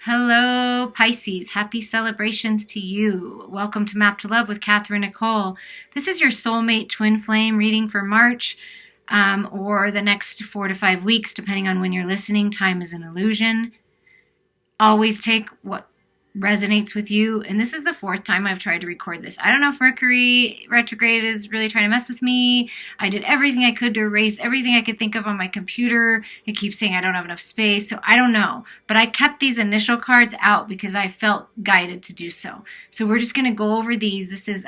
Hello, Pisces. Happy celebrations to you. Welcome to Map to Love with Katherine Nichole. This is your soulmate twin flame reading for March or the next 4 to 5 weeks, depending on when you're listening. Time is an illusion. Always take what resonates with you. And this is the 4th time I've tried to record this. I don't know if Mercury retrograde is really trying to mess with me. I did everything I could to erase everything I could think of on my computer. It keeps saying I don't have enough space, so I don't know. But I kept these initial cards out because I felt guided to do so. So we're just going to go over these. This is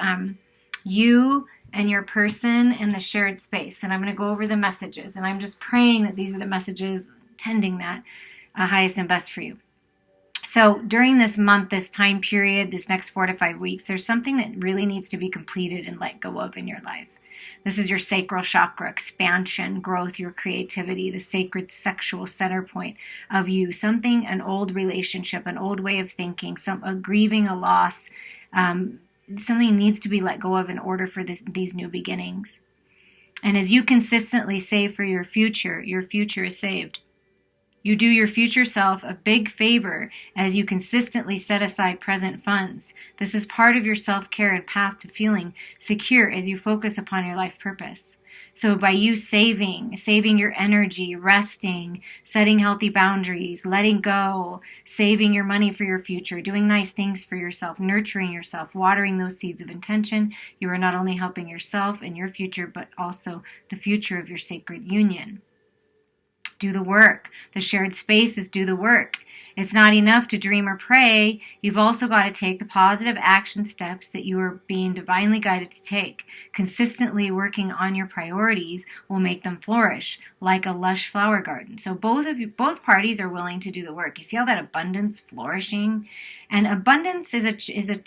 you and your person in the shared space. And I'm going to go over the messages. And I'm just praying that these are the messages, tending that highest and best for you. So during this month, this time period, this next 4 to 5 weeks, there's something that really needs to be completed and let go of in your life. This is your sacral chakra, expansion, growth, your creativity, the sacred sexual center point of you. Something, an old relationship, an old way of thinking, grieving a loss, something needs to be let go of in order for these new beginnings. And as you consistently save for your future is saved. You do your future self a big favor as you consistently set aside present funds. This is part of your self-care and path to feeling secure as you focus upon your life purpose. So by you saving your energy, resting, setting healthy boundaries, letting go, saving your money for your future, doing nice things for yourself, nurturing yourself, watering those seeds of intention, you are not only helping yourself and your future, but also the future of your sacred union. Do the work. The shared space is do the work. It's not enough to dream or pray. You've also got to take the positive action steps that you are being divinely guided to take. Consistently working on your priorities will make them flourish like a lush flower garden. So both parties are willing to do the work. You see all that abundance, flourishing? And abundance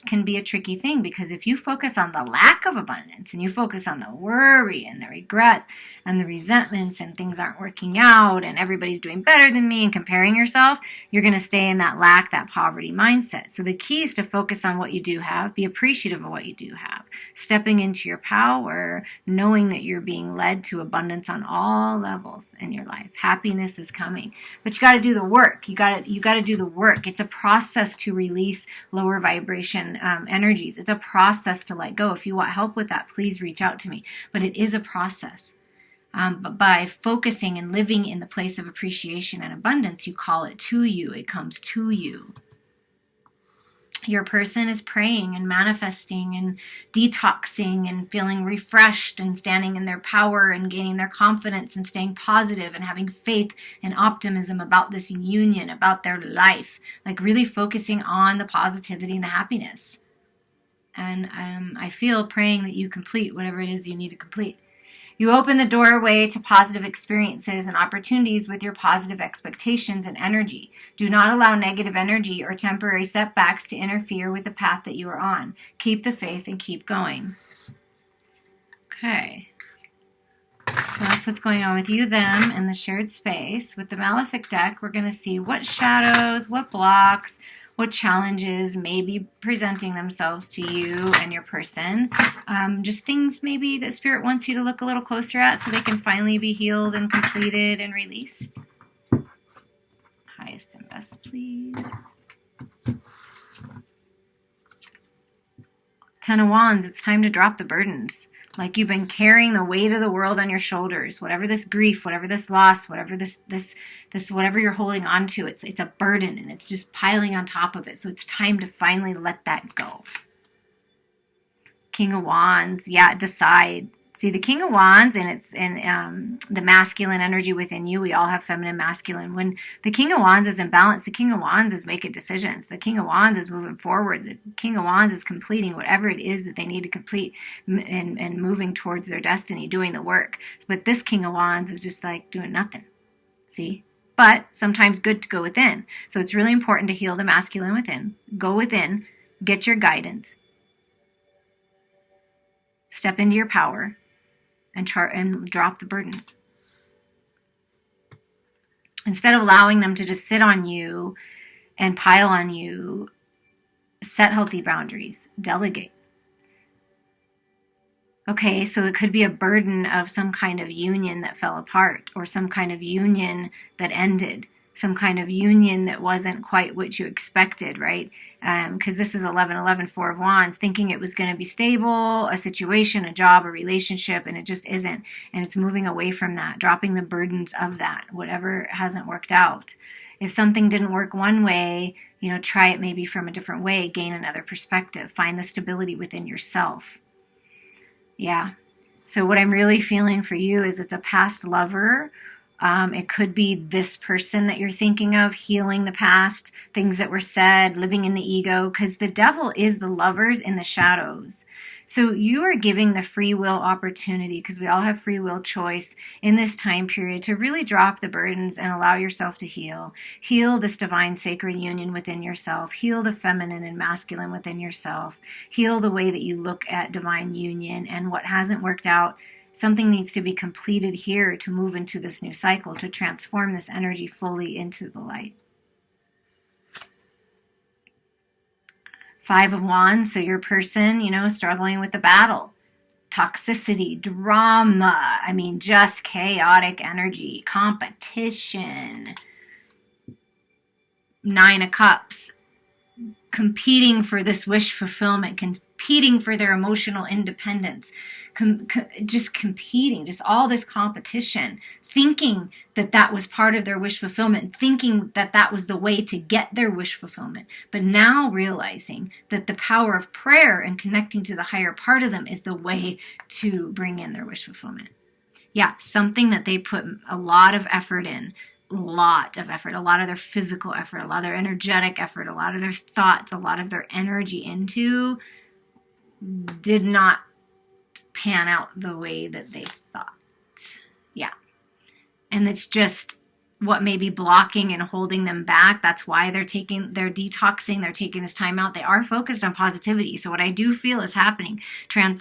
can be a tricky thing, because if you focus on the lack of abundance and you focus on the worry and the regret and the resentments and things aren't working out and everybody's doing better than me and comparing yourself, you're going to stay in that lack, that poverty mindset. So the key is to focus on what you do have, be appreciative of what you do have, stepping into your power, knowing that you're being led to abundance on all levels in your life. Happiness is coming, but you got to do the work. You got to do the work. It's a process to release lower vibration energies. It's a process to let go. If you want help with that, please reach out to me. But it is a process. But by focusing and living in the place of appreciation and abundance, you call it to you. It comes to you. Your person is praying and manifesting and detoxing and feeling refreshed and standing in their power and gaining their confidence and staying positive and having faith and optimism about this union, about their life, like really focusing on the positivity and the happiness. And I feel praying that you complete whatever it is you need to complete. You open the doorway to positive experiences and opportunities with your positive expectations and energy. Do not allow negative energy or temporary setbacks to interfere with the path that you are on. Keep the faith and keep going. Okay. So that's what's going on with you, them, and the shared space. With the Malefic deck, we're going to see what shadows, what blocks, what challenges may be presenting themselves to you and your person. Just things maybe that Spirit wants you to look a little closer at so they can finally be healed and completed and released. Highest and best, please. 10 of Wands, it's time to drop the burdens. Like you've been carrying the weight of the world on your shoulders. Whatever this grief, whatever this loss, whatever this whatever you're holding on to, it's a burden and it's just piling on top of it. So it's time to finally let that go. King of Wands, yeah, decide. See, the King of Wands and it's the masculine energy within you. We all have feminine, masculine. When the King of Wands is in balance, the King of Wands is making decisions. The King of Wands is moving forward. The King of Wands is completing whatever it is that they need to complete and moving towards their destiny, doing the work. But this King of Wands is just like doing nothing. See? But sometimes good to go within. So it's really important to heal the masculine within. Go within. Get your guidance. Step into your power. And drop the burdens. Instead of allowing them to just sit on you and pile on you, set healthy boundaries, delegate. Okay, so it could be a burden of some kind of union that fell apart or some kind of union that ended. some kind of union that wasn't quite what you expected, right? Because this is 1111, Four of Wands, thinking it was going to be stable, a situation, a job, a relationship, and it just isn't. And it's moving away from that, dropping the burdens of that, whatever hasn't worked out. If something didn't work one way, try it maybe from a different way, gain another perspective, find the stability within yourself. Yeah. So what I'm really feeling for you is it's a past lover. It could be this person that you're thinking of, healing the past, things that were said, living in the ego, because the devil is the lovers in the shadows. So you are giving the free will opportunity, because we all have free will choice in this time period, to really drop the burdens and allow yourself to heal. Heal this divine sacred union within yourself. Heal the feminine and masculine within yourself. Heal the way that you look at divine union and what hasn't worked out. Something needs to be completed here to move into this new cycle, to transform this energy fully into the light. Five of Wands, so your person, struggling with the battle, toxicity, drama, just chaotic energy, competition. Nine of Cups, competing for this wish fulfillment, competing for their emotional independence, just competing, just all this competition, thinking that that was part of their wish fulfillment, thinking that that was the way to get their wish fulfillment, but now realizing that the power of prayer and connecting to the higher part of them is the way to bring in their wish fulfillment. Yeah, something that they put a lot of effort in, a lot of their physical effort, a lot of their energetic effort, a lot of their thoughts, a lot of their energy into, did not pan out the way that they thought. Yeah. And it's just what may be blocking and holding them back. That's why they're detoxing, they're taking this time out. They are focused on positivity. So what I do feel is happening, during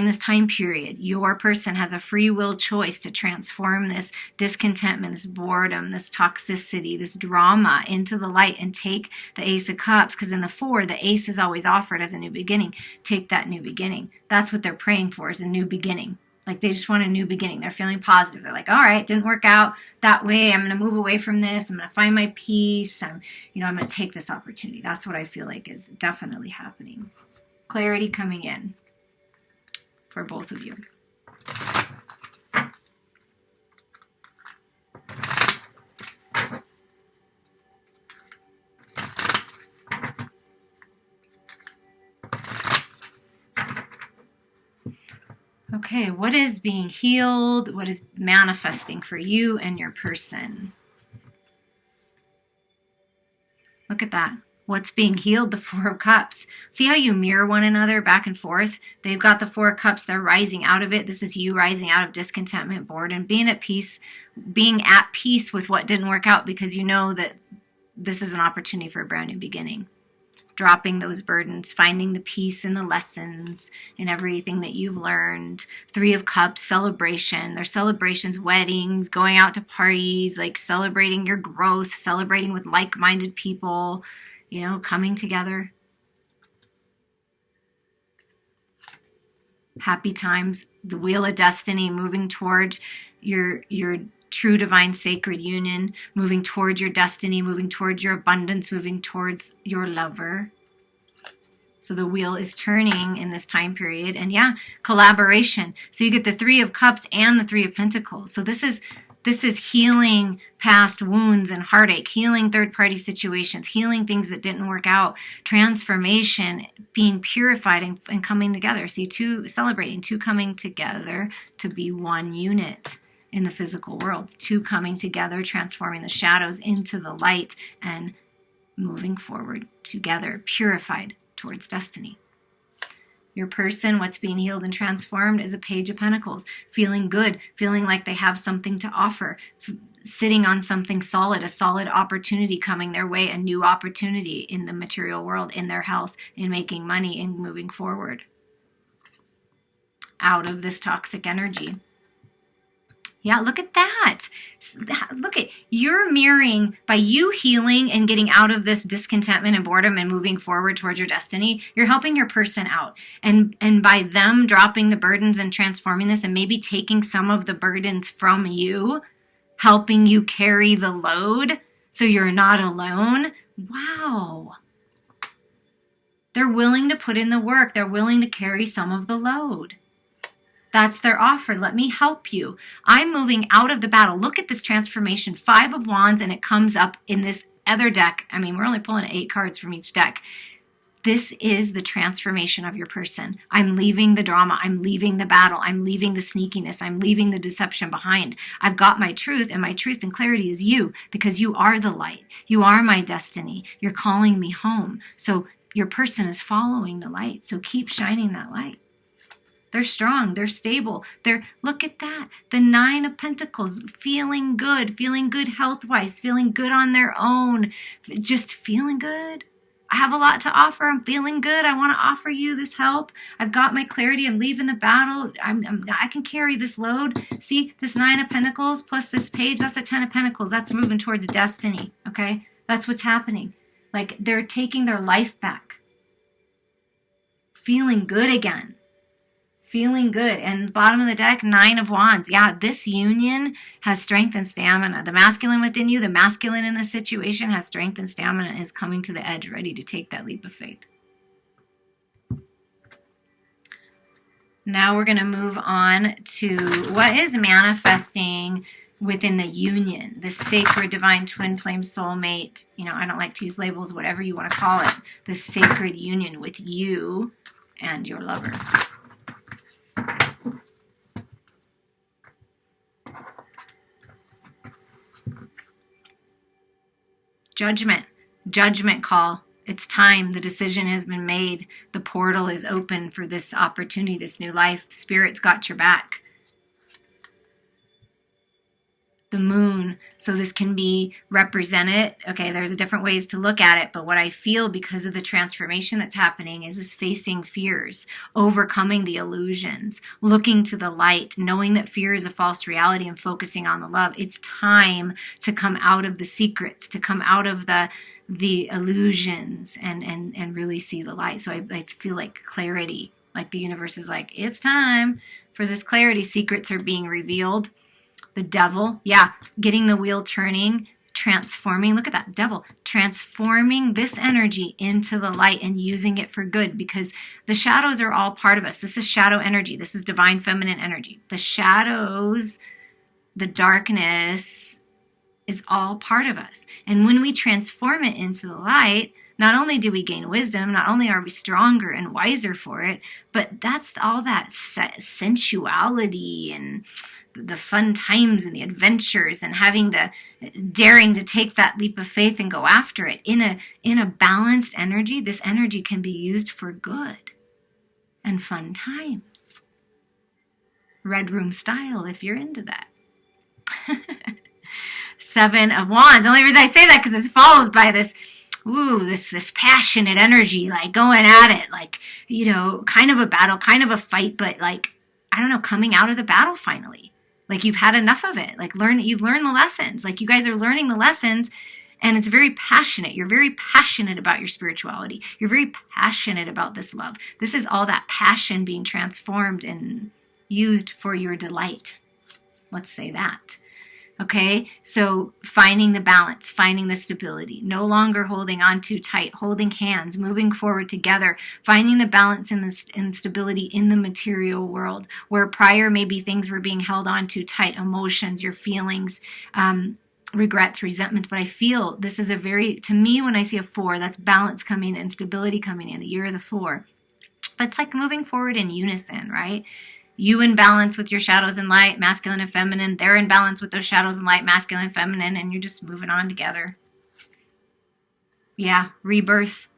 this time period, your person has a free will choice to transform this discontentment, this boredom, this toxicity, this drama into the light, and take the Ace of Cups, because in the Four, the Ace is always offered as a new beginning. Take that new beginning. That's what they're praying for, is a new beginning. Like, they just want a new beginning. They're feeling positive. They're like, all right, it didn't work out that way. I'm going to move away from this. I'm going to find my peace. I'm going to take this opportunity. That's what I feel like is definitely happening. Clarity coming in for both of you. Okay, what is being healed? What is manifesting for you and your person? Look at that. What's being healed? The Four of Cups. See how you mirror one another back and forth? They've got the Four of Cups. They're rising out of it. This is you rising out of discontentment, boredom, being at peace with what didn't work out, because you know that this is an opportunity for a brand new beginning. Dropping those burdens, finding the peace in the lessons and everything that you've learned. Three of Cups, celebration. There's celebrations, weddings, going out to parties, like celebrating your growth, celebrating with like-minded people, coming together. Happy times, the Wheel of Destiny, moving towards your true divine sacred union, moving towards your destiny, moving towards your abundance, moving towards your lover. So the wheel is turning in this time period. And yeah, collaboration. So you get the Three of Cups and the Three of Pentacles. So this is healing past wounds and heartache, healing third-party situations, healing things that didn't work out, transformation, being purified and coming together. See, two coming together to be one unit in the physical world. Two coming together, transforming the shadows into the light and moving forward together, purified towards destiny. Your person, what's being healed and transformed, is a Page of Pentacles. Feeling good, feeling like they have something to offer, sitting on something solid, a solid opportunity coming their way, a new opportunity in the material world, in their health, in making money, and moving forward out of this toxic energy. Yeah, look at that. Look at, you're mirroring, by you healing and getting out of this discontentment and boredom and moving forward towards your destiny, you're helping your person out. And by them dropping the burdens and transforming this and maybe taking some of the burdens from you, helping you carry the load so you're not alone. Wow. They're willing to put in the work. They're willing to carry some of the load. That's their offer. Let me help you. I'm moving out of the battle. Look at this transformation. 5 of Wands, and it comes up in this other deck. I mean, we're only pulling 8 cards from each deck. This is the transformation of your person. I'm leaving the drama. I'm leaving the battle. I'm leaving the sneakiness. I'm leaving the deception behind. I've got my truth, and my truth and clarity is you, because you are the light. You are my destiny. You're calling me home. So your person is following the light. So keep shining that light. They're strong. They're stable. Look at that. The 9 of Pentacles, feeling good health-wise, feeling good on their own, just feeling good. I have a lot to offer. I'm feeling good. I want to offer you this help. I've got my clarity. I'm leaving the battle. I can carry this load. See, this 9 of Pentacles plus this page, that's a 10 of Pentacles. That's moving towards destiny, okay? That's what's happening. Like, they're taking their life back. Feeling good again. Feeling good. And bottom of the deck, 9 of Wands. Yeah, this union has strength and stamina. The masculine within you, the masculine in this situation has strength and stamina and is coming to the edge, ready to take that leap of faith. Now we're going to move on to what is manifesting within the union, the sacred divine twin flame soulmate. You know, I don't like to use labels, whatever you want to call it. The sacred union with you and your lover. Judgment call. It's time. The decision has been made. The portal is open for this opportunity, this new life. The Spirit's got your back. The moon. So this can be represented. Okay, there's different ways to look at it, but what I feel because of the transformation that's happening is this facing fears, overcoming the illusions, looking to the light, knowing that fear is a false reality and focusing on the love. It's time to come out of the secrets, to come out of the illusions and really see the light. So I feel like clarity, like the universe is like, it's time for this clarity. Secrets are being revealed. The devil, yeah, getting the wheel turning, transforming. Look at that, devil, transforming this energy into the light and using it for good, because the shadows are all part of us. This is shadow energy. This is divine feminine energy. The shadows, the darkness is all part of us. And when we transform it into the light, not only do we gain wisdom, not only are we stronger and wiser for it, but that's all that sensuality and the fun times and the adventures and having the daring to take that leap of faith and go after it in a balanced energy. This energy can be used for good and fun times. Red room style, if you're into that. 7 of Wands. The only reason I say that because it's followed by this this passionate energy, like going at it, like, you know, kind of a battle, kind of a fight, but like, I don't know, coming out of the battle finally. Like you've had enough of it. Like you've learned the lessons. Like you guys are learning the lessons, and it's very passionate. You're very passionate about your spirituality. You're very passionate about this love. This is all that passion being transformed and used for your delight. Let's say that. Okay, so finding the balance, finding the stability, no longer holding on too tight, holding hands, moving forward together, finding the balance and stability in the material world, where prior maybe things were being held on too tight, emotions, your feelings, regrets, resentments. But I feel this is to me, when I see a 4, that's balance coming in, stability coming in, the year of the 4. But it's like moving forward in unison, right? You in balance with your shadows and light, masculine and feminine. They're in balance with those shadows and light, masculine and feminine, and you're just moving on together. Yeah, rebirth,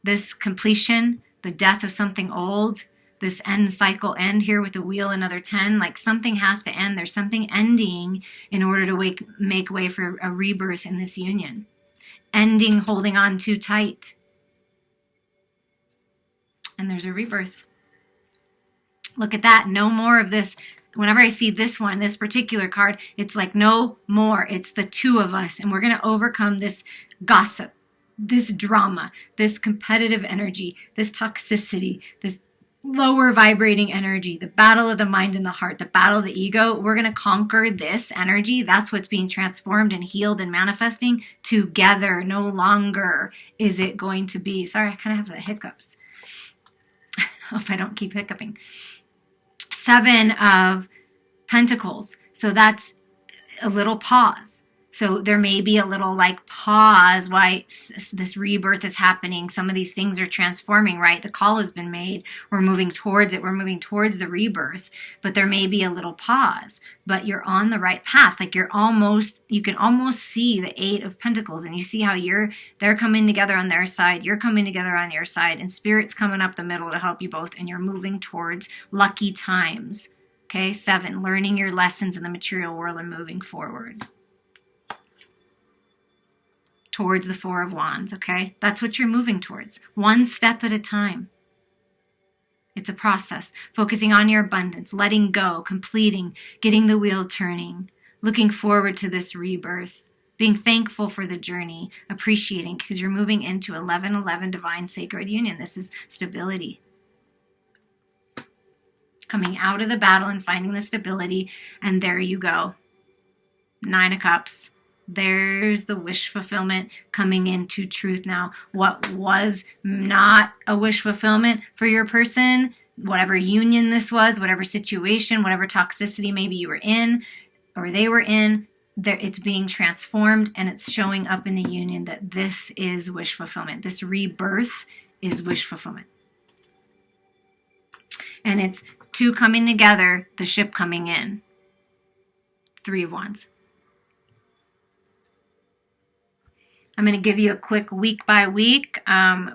this completion, the death of something old, this end cycle end here with the wheel, another 10, like something has to end. There's something ending in order to make way for a rebirth in this union. Ending holding on too tight. And there's a rebirth. Look at that. No more of this. Whenever I see this one, this particular card, it's like no more. It's the 2 of us. And we're going to overcome this gossip, this drama, this competitive energy, this toxicity, this lower vibrating energy, the battle of the mind and the heart, the battle of the ego. We're going to conquer this energy. That's what's being transformed and healed and manifesting together. No longer is it going to be, sorry, I kind of have the hiccups. Hope I don't keep hiccuping. 7 of Pentacles. So that's a little pause. So there may be a little like pause why this rebirth is happening. Some of these things are transforming, right? The call has been made. We're moving towards it. We're moving towards the rebirth, but there may be a little pause, but you're on the right path. Like you can almost see the 8 of Pentacles, and you see how they're coming together on their side. You're coming together on your side, and Spirit's coming up the middle to help you both. And you're moving towards lucky times. Okay. 7, learning your lessons in the material world and moving forward towards the 4 of Wands, okay? That's what you're moving towards. One step at a time. It's a process. Focusing on your abundance, letting go, completing, getting the wheel turning, looking forward to this rebirth, being thankful for the journey, appreciating, because you're moving into 11-11 divine sacred union. This is stability. Coming out of the battle and finding the stability, and there you go. 9 of Cups. There's the wish fulfillment coming into truth now. What was not a wish fulfillment for your person, whatever union this was, whatever situation, whatever toxicity maybe you were in or they were in, it's being transformed and it's showing up in the union that this is wish fulfillment. This rebirth is wish fulfillment. And it's 2 coming together, the ship coming in. 3 of Wands. I'm going to give you a quick week by week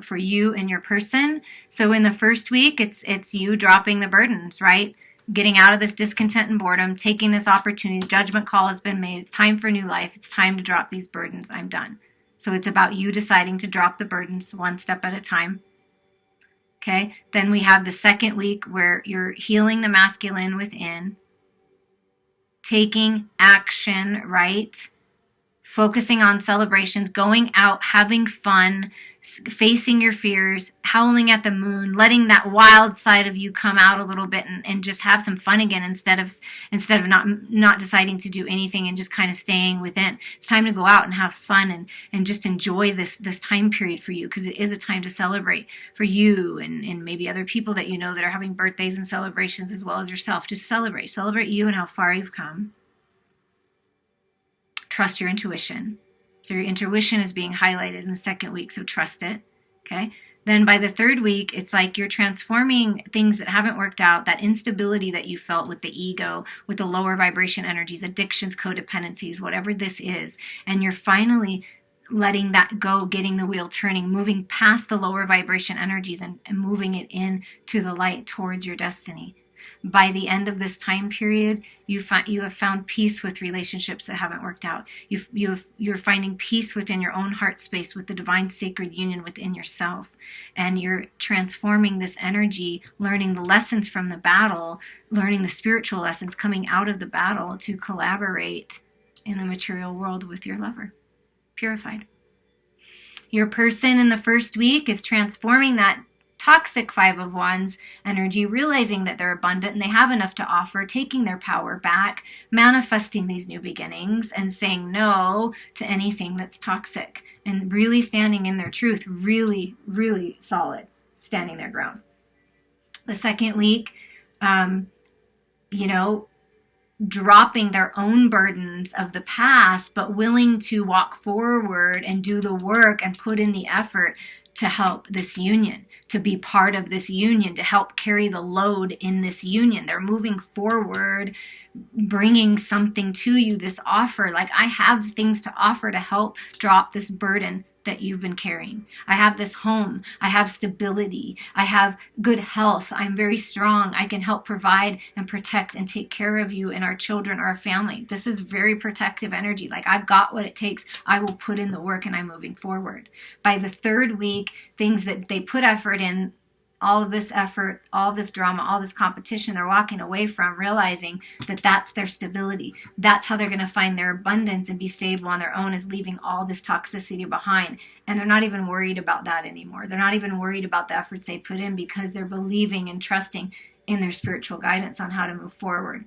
for you and your person. So in the first week, it's you dropping the burdens, right? Getting out of this discontent and boredom, taking this opportunity. Judgment call has been made. It's time for new life. It's time to drop these burdens. I'm done. So it's about you deciding to drop the burdens one step at a time. Okay. Then we have the second week where you're healing the masculine within, taking action, right? Focusing on celebrations, going out, having fun, facing your fears, howling at the moon, letting that wild side of you come out a little bit and just have some fun again instead of not deciding to do anything and just kind of staying within. It's time to go out and have fun and just enjoy this time period for you, because it is a time to celebrate for you and maybe other people that you know that are having birthdays and celebrations as well as yourself. Just celebrate you and how far you've come. Trust your intuition. So your intuition is being highlighted in the second week, so trust it, okay? Then by the third week, it's like you're transforming things that haven't worked out, that instability that you felt with the ego, with the lower vibration energies, addictions, codependencies, whatever this is, and you're finally letting that go, getting the wheel turning, moving past the lower vibration energies and moving it in to the light towards your destiny. By the end of this time period, you have found peace with relationships that haven't worked out. You're finding peace within your own heart space with the divine sacred union within yourself. And you're transforming this energy, learning the lessons from the battle, learning the spiritual lessons coming out of the battle to collaborate in the material world with your lover. Purified. Your person in the first week is transforming that toxic 5 of Wands energy, realizing that they're abundant and they have enough to offer, taking their power back, manifesting these new beginnings and saying no to anything that's toxic and really standing in their truth, really, really solid, standing their ground. The second week, dropping their own burdens of the past, but willing to walk forward and do the work and put in the effort to help this union, to be part of this union, to help carry the load in this union. They're moving forward, bringing something to you, this offer. Like, I have things to offer to help drop this burden that you've been carrying. I have this home. I have stability. I have good health. I'm very strong. I can help provide and protect and take care of you and our children, our family. This is very protective energy. Like, I've got what it takes. I will put in the work and I'm moving forward. By the third week, things that they put effort in all of this effort, all of this drama, all this competition they're walking away from, realizing that that's their stability. That's how they're going to find their abundance and be stable on their own, is leaving all this toxicity behind. And they're not even worried about that anymore. They're not even worried about the efforts they put in, because they're believing and trusting in their spiritual guidance on how to move forward.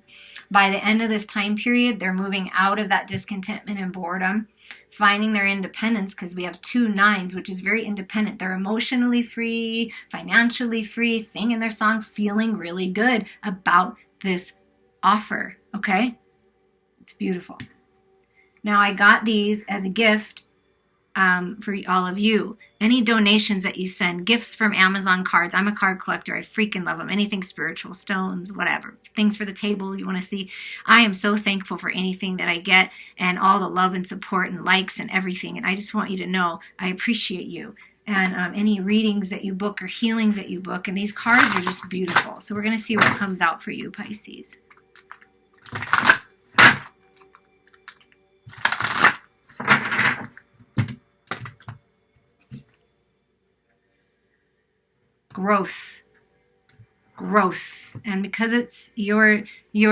By the end of this time period, they're moving out of that discontentment and boredom, finding their independence, because we have 2 9s, which is very independent. They're emotionally free, financially free, singing their song, feeling really good about this offer, okay? It's beautiful. Now, I got these as a gift for all of you. Any donations that you send, gifts from Amazon cards. I'm a card collector. I freaking love them. Anything spiritual, stones, whatever. Things for the table you want to see. I am so thankful for anything that I get, and all the love and support and likes and everything. And I just want you to know I appreciate you. And any readings that you book or healings that you book. And these cards are just beautiful. So we're going to see what comes out for you, Pisces. Growth. And because it's your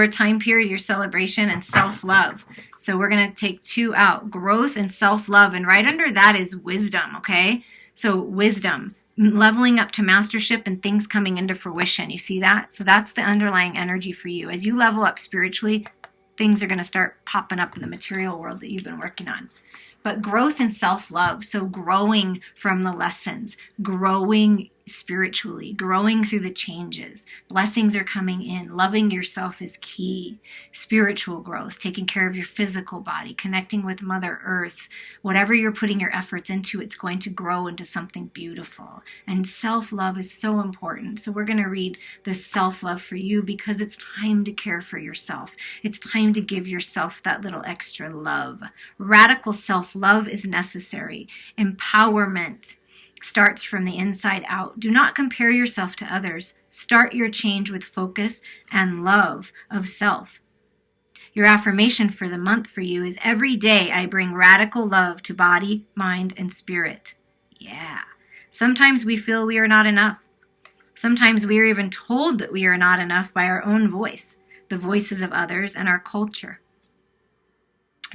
time period, your celebration, and self-love, so we're going to take 2 out, growth and self-love, and right under that is wisdom, okay? So wisdom, leveling up to mastership and things coming into fruition. You see that? So that's the underlying energy for you. As you level up spiritually, things are going to start popping up in the material world that you've been working on. But growth and self-love, so growing from the lessons, growing spiritually, growing through the changes. Blessings are coming in. Loving yourself is key. Spiritual growth, taking care of your physical body, connecting with Mother Earth. Whatever you're putting your efforts into, it's going to grow into something beautiful. And self-love is so important. So we're going to read this self-love for you, because it's time to care for yourself. It's time to give yourself that little extra love. Radical self-love is necessary. Empowerment starts from the inside out. Do not compare yourself to others. Start your change with focus and love of self. Your affirmation for the month for you is, every day I bring radical love to body, mind, and spirit. Yeah. Sometimes we feel we are not enough. Sometimes we are even told that we are not enough by our own voice, the voices of others, and our culture.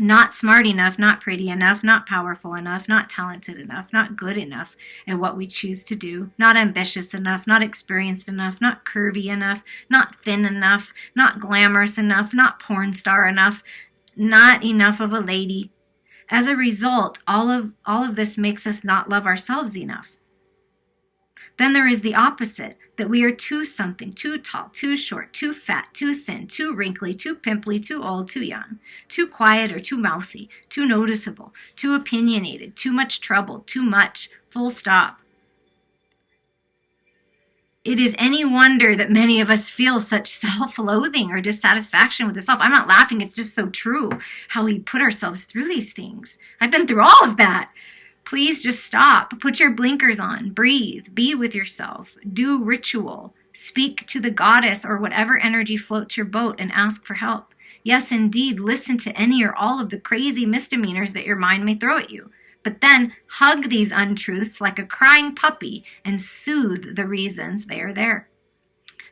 Not smart enough, not pretty enough, not powerful enough, not talented enough, not good enough at what we choose to do, not ambitious enough, not experienced enough, not curvy enough, not thin enough, not glamorous enough, not porn star enough, not enough of a lady. As a result, all of this makes us not love ourselves enough. Then there is the opposite, that we are too something, too tall, too short, too fat, too thin, too wrinkly, too pimply, too old, too young, too quiet or too mouthy, too noticeable, too opinionated, too much trouble, too much, full stop. It is any wonder that many of us feel such self-loathing or dissatisfaction with ourselves. I'm not laughing, it's just so true how we put ourselves through these things. I've been through all of that. Please just stop. Put your blinkers on. Breathe. Be with yourself. Do ritual. Speak to the goddess or whatever energy floats your boat and ask for help. Yes, indeed, listen to any or all of the crazy misdemeanors that your mind may throw at you. But then hug these untruths like a crying puppy and soothe the reasons they are there.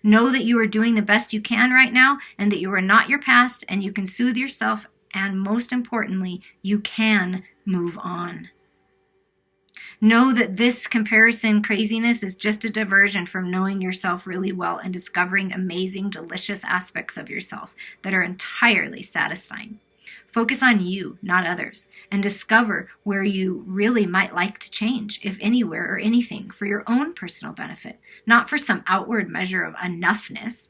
Know that you are doing the best you can right now, and that you are not your past, and you can soothe yourself, and most importantly, you can move on. Know that this comparison craziness is just a diversion from knowing yourself really well and discovering amazing, delicious aspects of yourself that are entirely satisfying. Focus on you, not others, and discover where you really might like to change, if anywhere or anything, for your own personal benefit, not for some outward measure of enoughness.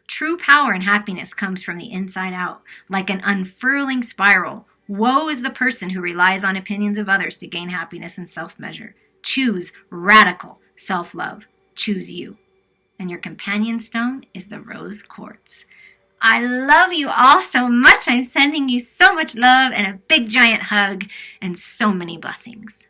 True power and happiness comes from the inside out, like an unfurling spiral. Woe is the person who relies on opinions of others to gain happiness and self-measure. Choose radical self-love. Choose you. And your companion stone is the rose quartz. I love you all so much. I'm sending you so much love and a big giant hug and so many blessings.